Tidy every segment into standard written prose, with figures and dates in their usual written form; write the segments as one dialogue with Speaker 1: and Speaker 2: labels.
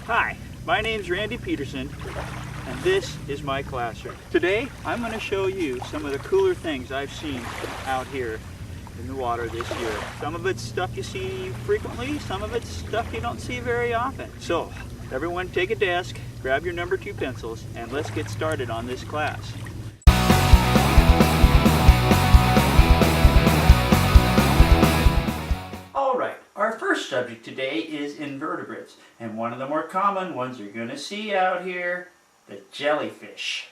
Speaker 1: Hi, my name's Randy Peterson, and this is my classroom. Today, I'm going to show you some of the cooler things I've seen out here in the water this year. Some of it's stuff you see frequently, some of it's stuff you don't see very often. So, everyone take a desk, grab your number 2 pencils, and let's get started on this class. Alright, our first subject today is invertebrates, and one of the more common ones you're going to see out here, the jellyfish.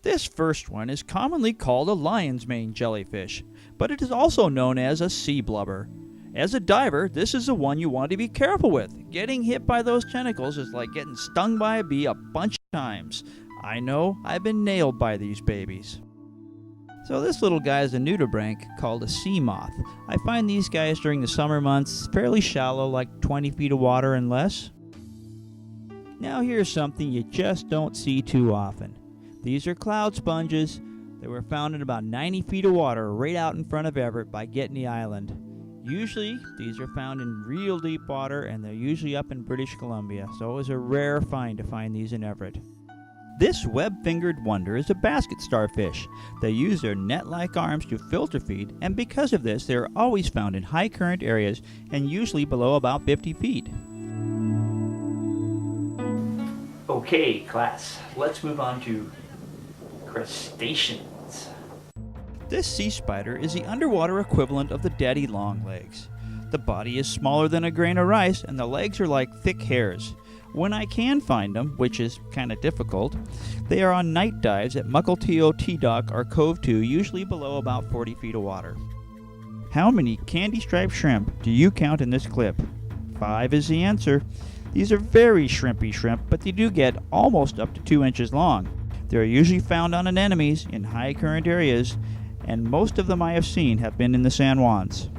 Speaker 2: This first one is commonly called a lion's mane jellyfish, but it is also known as a sea blubber. As a diver, this is the one you want to be careful with. Getting hit by those tentacles is like getting stung by a bee a bunch of times. I know, I've been nailed by these babies. So this little guy is a nudibranch called a sea moth. I find these guys during the summer months fairly shallow, like 20 feet of water and less. Now here's something you just don't see too often. These are cloud sponges. They were found in about 90 feet of water right out in front of Everett by Getney Island. Usually these are found in real deep water, and they're usually up in British Columbia, so it was a rare find to find these in Everett. This web-fingered wonder is a basket starfish. They use their net-like arms to filter feed, and because of this, they are always found in high current areas and usually below about 50 feet.
Speaker 1: Okay, class, let's move on to crustaceans.
Speaker 2: This sea spider is the underwater equivalent of the daddy longlegs. The body is smaller than a grain of rice, and the legs are like thick hairs. When I can find them, which is kind of difficult, they are on night dives at Mukilteo T-Dock or Cove 2, usually below about 40 feet of water. How many candy-striped shrimp do you count in this clip? 5 is the answer. These are very shrimpy shrimp, but they do get almost up to 2 inches long. They are usually found on anemones in high current areas, and most of them I have seen have been in the San Juans.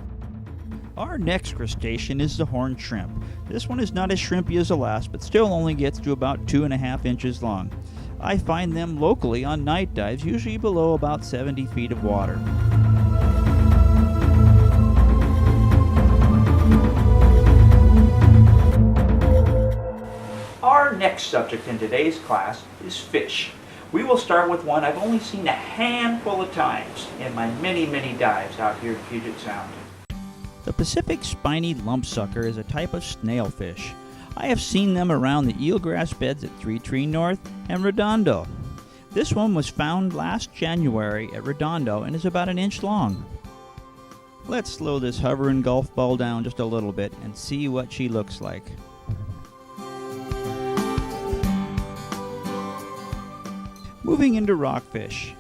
Speaker 2: Our next crustacean is the horned shrimp. This one is not as shrimpy as the last, but still only gets to about 2.5 inches long. I find them locally on night dives, usually below about 70 feet of water.
Speaker 1: Our next subject in today's class is fish. We will start with one I've only seen a handful of times in my many dives out here in Puget Sound.
Speaker 2: The Pacific spiny lumpsucker is a type of snailfish. I have seen them around the eelgrass beds at Three Tree North and Redondo. This one was found last January at Redondo and is about 1 inch long. Let's slow this hovering golf ball down just a little bit and see what she looks like. Moving into rockfish.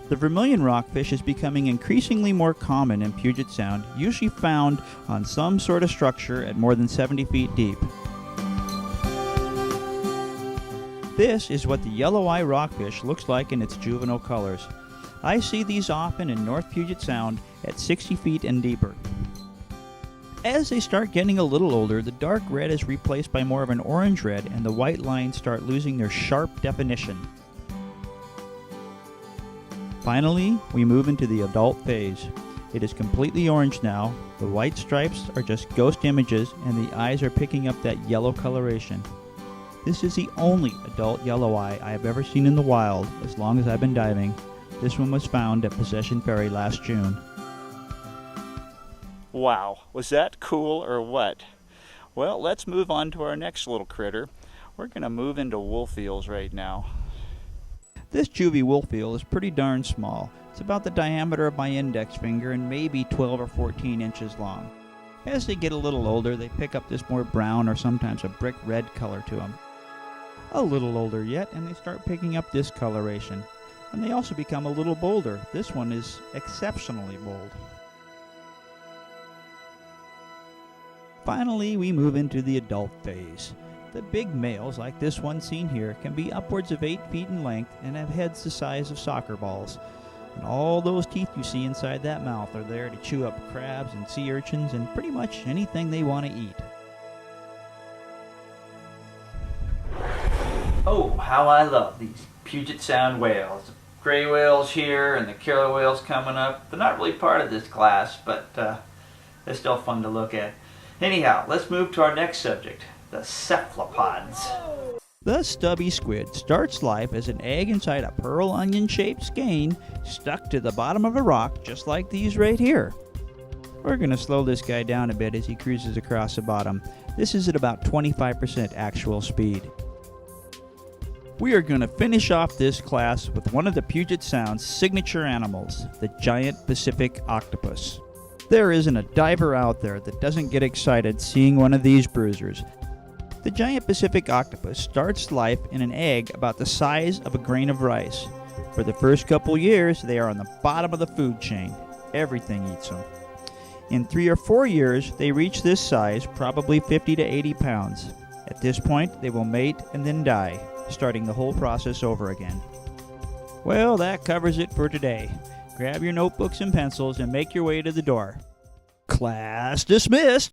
Speaker 2: The vermilion rockfish is becoming increasingly more common in Puget Sound, usually found on some sort of structure at more than 70 feet deep. This is what the yellow eye rockfish looks like in its juvenile colors. I see these often in North Puget Sound at 60 feet and deeper. As they start getting a little older, the dark red is replaced by more of an orange red, and the white lines start losing their sharp definition. Finally, we move into the adult phase. It is completely orange now, the white stripes are just ghost images, and the eyes are picking up that yellow coloration. This is the only adult yellow eye I have ever seen in the wild as long as I've been diving. This one was found at Possession Ferry last June.
Speaker 1: Wow, was that cool or what? Well, let's move on to our next little critter. We're going to move into wolf eels right now.
Speaker 2: This juvie wolf eel is pretty darn small. It's about the diameter of my index finger and maybe 12 or 14 inches long. As they get a little older, they pick up this more brown or sometimes a brick red color to them. A little older yet, and they start picking up this coloration. And they also become a little bolder. This one is exceptionally bold. Finally, we move into the adult phase. The big males, like this one seen here, can be upwards of 8 feet in length and have heads the size of soccer balls. And all those teeth you see inside that mouth are there to chew up crabs and sea urchins and pretty much anything they want to eat.
Speaker 1: Oh, how I love these Puget Sound whales. Gray whales here and the killer whales coming up. They're not really part of this class, but they're still fun to look at. Anyhow, let's move to our next subject, the cephalopods.
Speaker 2: The stubby squid starts life as an egg inside a pearl onion-shaped skein stuck to the bottom of a rock, just like these right here. We're going to slow this guy down a bit as he cruises across the bottom. This is at about 25% actual speed. We are going to finish off this class with one of the Puget Sound's signature animals, the giant Pacific octopus. There isn't a diver out there that doesn't get excited seeing one of these bruisers. The giant Pacific octopus starts life in an egg about the size of a grain of rice. For the first couple years, they are on the bottom of the food chain. Everything eats them. In 3 or 4 years, they reach this size, probably 50 to 80 pounds. At this point, they will mate and then die, starting the whole process over again. Well, that covers it for today. Grab your notebooks and pencils and make your way to the door. Class dismissed!